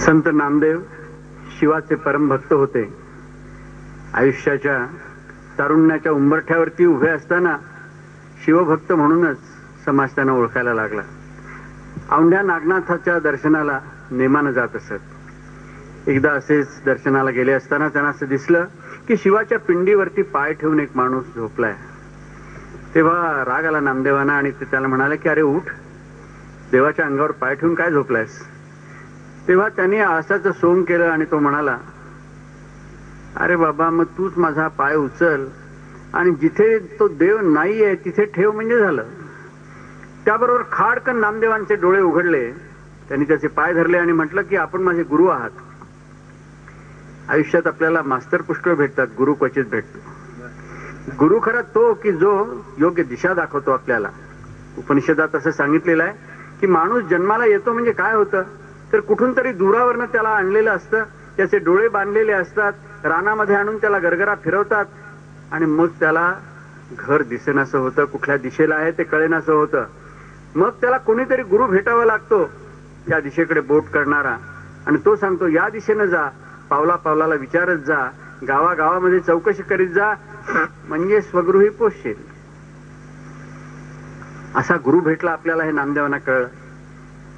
संत नामदेव शिवाचे परमभक्त होते. आयुष्याच्या तारुण्याच्या उंबरठ्यावरती उभे असताना शिवभक्त म्हणूनच समाज त्यांना ओळखायला लागला. औंढ्या नागनाथाच्या दर्शनाला नेमानं जात असत. एकदा असेच दर्शनाला गेले असताना त्यांना असं दिसलं की शिवाच्या पिंडीवरती पाय ठेवून एक माणूस झोपलाय. तेव्हा राग आला नामदेवांना आणि ते त्याला म्हणाले की अरे उठ, देवाच्या अंगावर पाय ठेवून काय झोपलायस. तेव्हा त्यांनी आळसाचं सोंग केलं आणि तो म्हणाला, अरे बाबा मग तूच माझा पाय उचल आणि जिथे तो देव नाहीये तिथे ठेव म्हणजे झालं. त्याबरोबर खाडकन नामदेवांचे डोळे उघडले. त्यांनी त्याचे पाय धरले आणि म्हटलं की आपण माझे गुरु आहात. आयुष्यात आपल्याला मास्तर पुष्कळ भेटतात, गुरु क्वचित भेटतो. गुरु खरा तो की जो योग्य दिशा दाखवतो आपल्याला. उपनिषदात असं सांगितलेलं आहे की माणूस जन्माला येतो म्हणजे काय होतं तर कुठून तरी दुरावरनं त्याला आणलेलं असतं. त्याचे डोळे बांधलेले असतात, रानामध्ये आणून त्याला गरगरा फिरवतात आणि मग त्याला घर दिसेनासं होतं, कुठल्या दिशेला आहे ते कळेनासं होतं. मग त्याला कोणीतरी गुरु भेटावा लागतो, त्या दिशेकडे बोट करणारा, आणि तो सांगतो या दिशेनं जा, पावला पावलाला विचारत जा, गावागावामध्ये चौकशी करीत जा, म्हणजे स्वगृही पोचशील. असा गुरु भेटला आपल्याला हे नामदेवांना कळलं.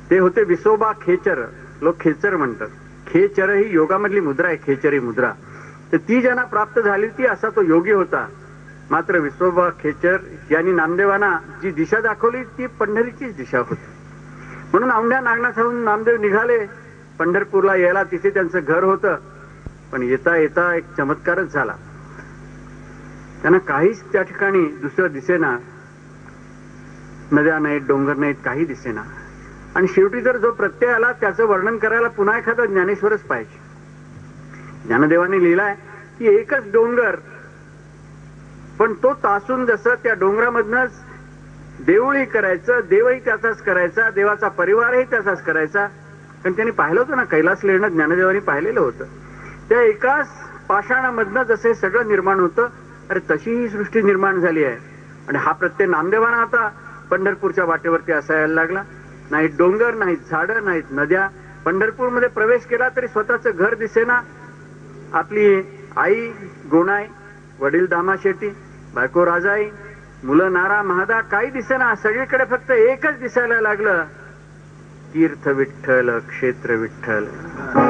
ते होते विसोबा खेचर. लोक खेचर म्हणतात. खेचर ही योगामधली मुद्रा आहे, खेचरी मुद्रा. तर ती ज्यांना प्राप्त झाली ती असा तो योगी होता. मात्र विसोबा खेचर यांनी नामदेवांना जी दिशा दाखवली ती पंढरीचीच दिशा होती. म्हणून औंढ्या नागनाथाहून नामदेव निघाले पंढरपूरला यायला. तिथे त्यांचं घर होतं. पण येता येता एक चमत्कारच झाला. त्यांना काहीच त्या ठिकाणी दुसरं दिसेना. नद्या नाहीत, डोंगर नाहीत, काही दिसेना. आणि शेवटी जर जो प्रत्यय आला त्याचं वर्णन करायला पुन्हा एखादा ज्ञानेश्वरच पाहिजे. ज्ञानदेवाने लिहिलाय की एकच डोंगर, पण तो तासून जसं त्या डोंगरामधनच देऊळही करायचं, देवही त्याचाच करायचा, देवाचा परिवारही त्याचाच करायचा. कारण त्यांनी पाहिलं होतं ना, कैलास लेणं ज्ञानदेवानी पाहिलेलं होतं. त्या एकाच पाषाणामधनं जसे सगळं निर्माण होतं, अरे तशी ही सृष्टी निर्माण झाली आहे. आणि हा प्रत्यय नामदेवांना आता पंढरपूरच्या वाटेवरती असायला लागला. नाहीत डोंगर, नाहीत झाडं, नाहीत नद्या. पंढरपूरमध्ये प्रवेश केला तरी स्वतःचं घर दिसेना. आपली आई गोणाई, वडील दामा शेट्टी, बायको राजाई, मुलं नारा महादा, काही दिसेना. सगळीकडे फक्त एकच दिसायला लागलं, तीर्थ विठ्ठल, क्षेत्र विठ्ठल. विठ्ठल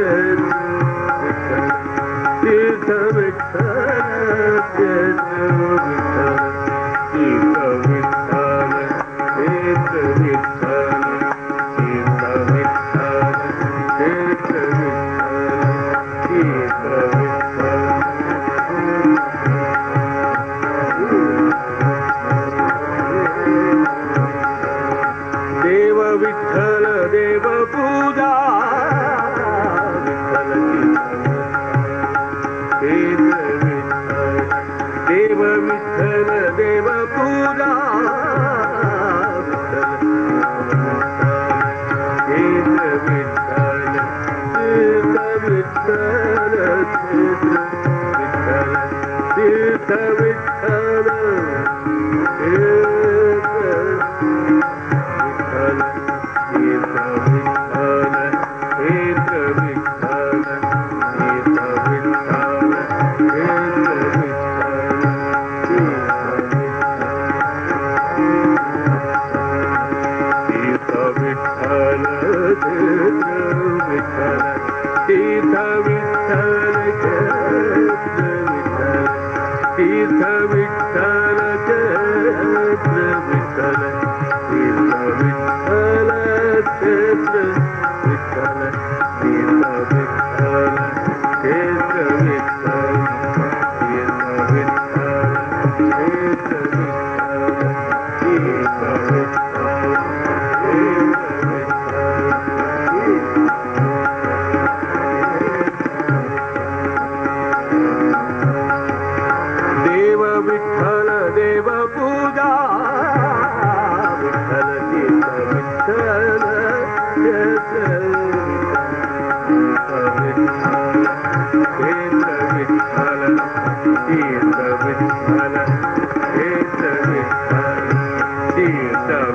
तीर्थ विठ्ठल तीर्थ विठ्ठल तीर्थ विठ्ठल तीर्थ विठ्ठल तीर्थ विठ्ठल तीर्थ विठ्ठल देव विठ्ठल देव पूजा विठ्ठल देव विठ्ठल देव पूजा तीर्थ विठ्ठल तीर्थ विठ्ठल तीर्थ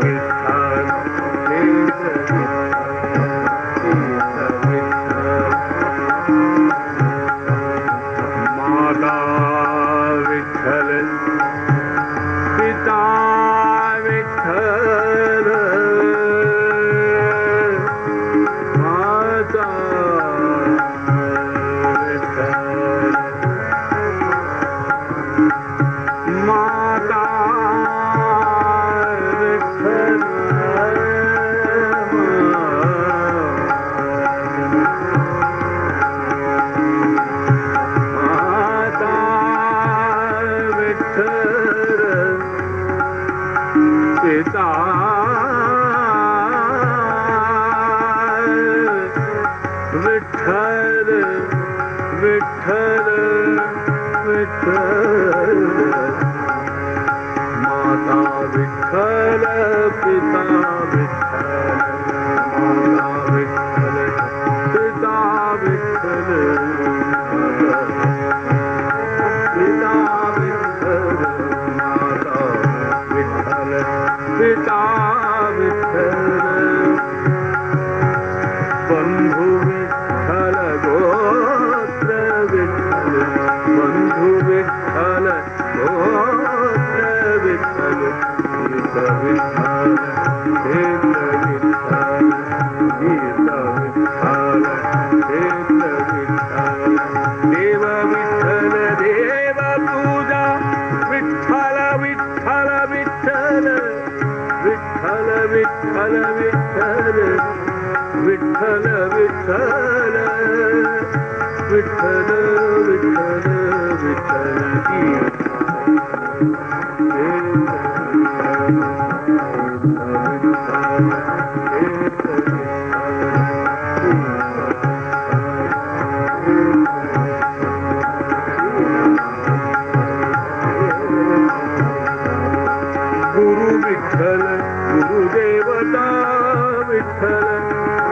विठ्ठल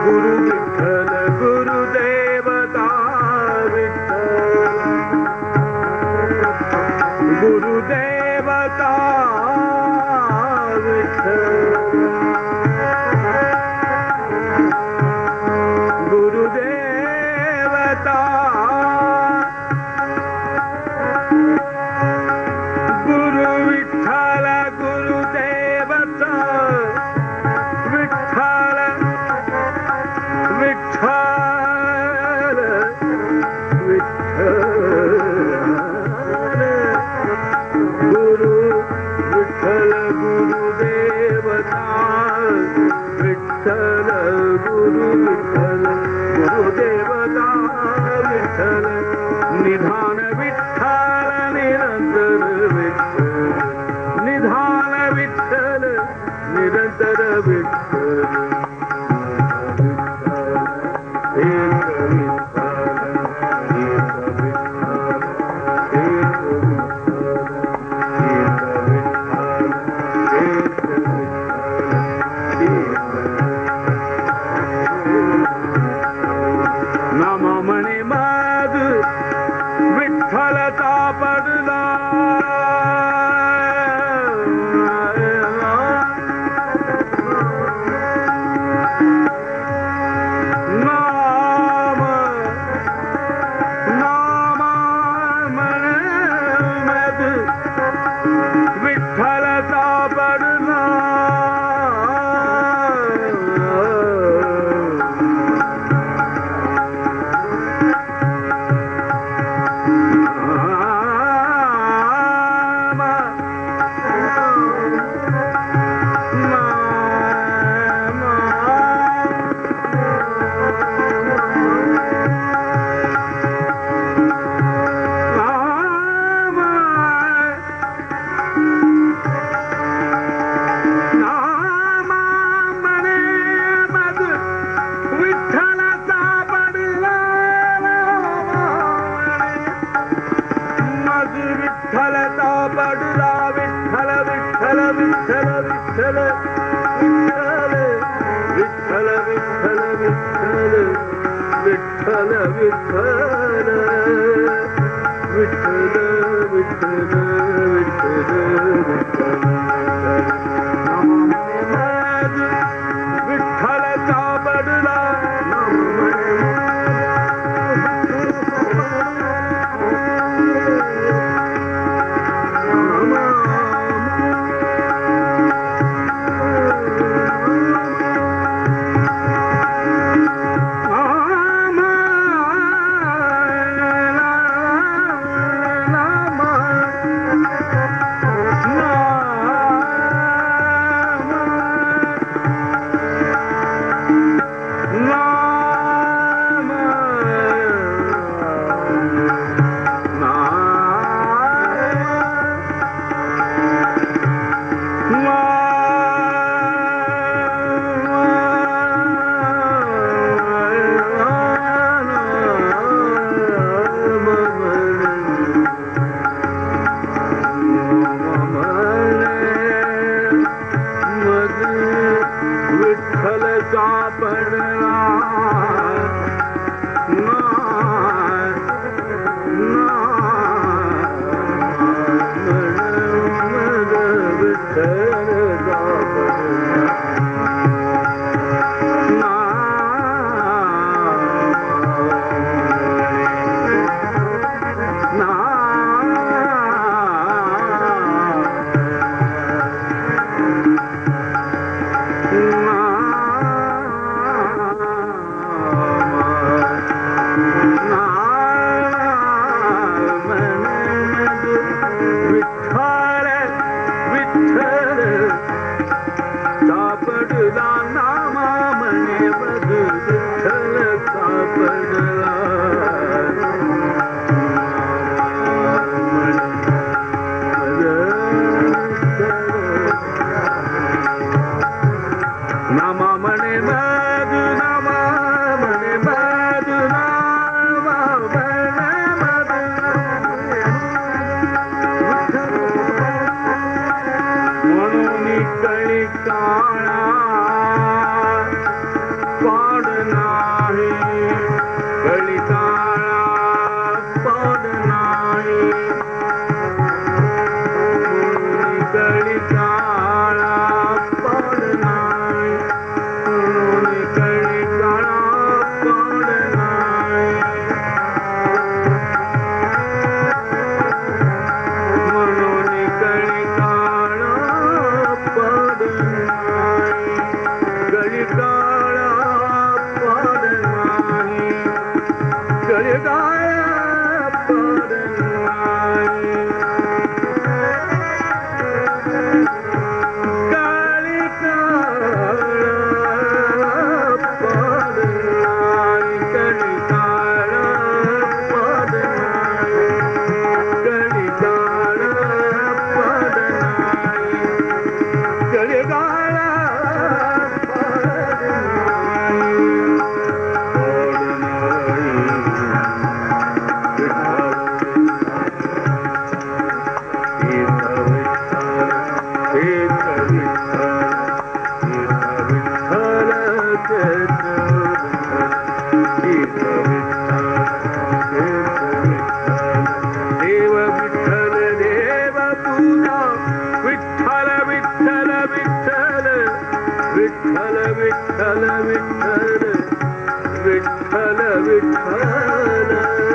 गुरु विठ्ठल गुरुदेवता विठ्ठल विठ्ठल विठ्ठल विठ्ठल विठ्ठल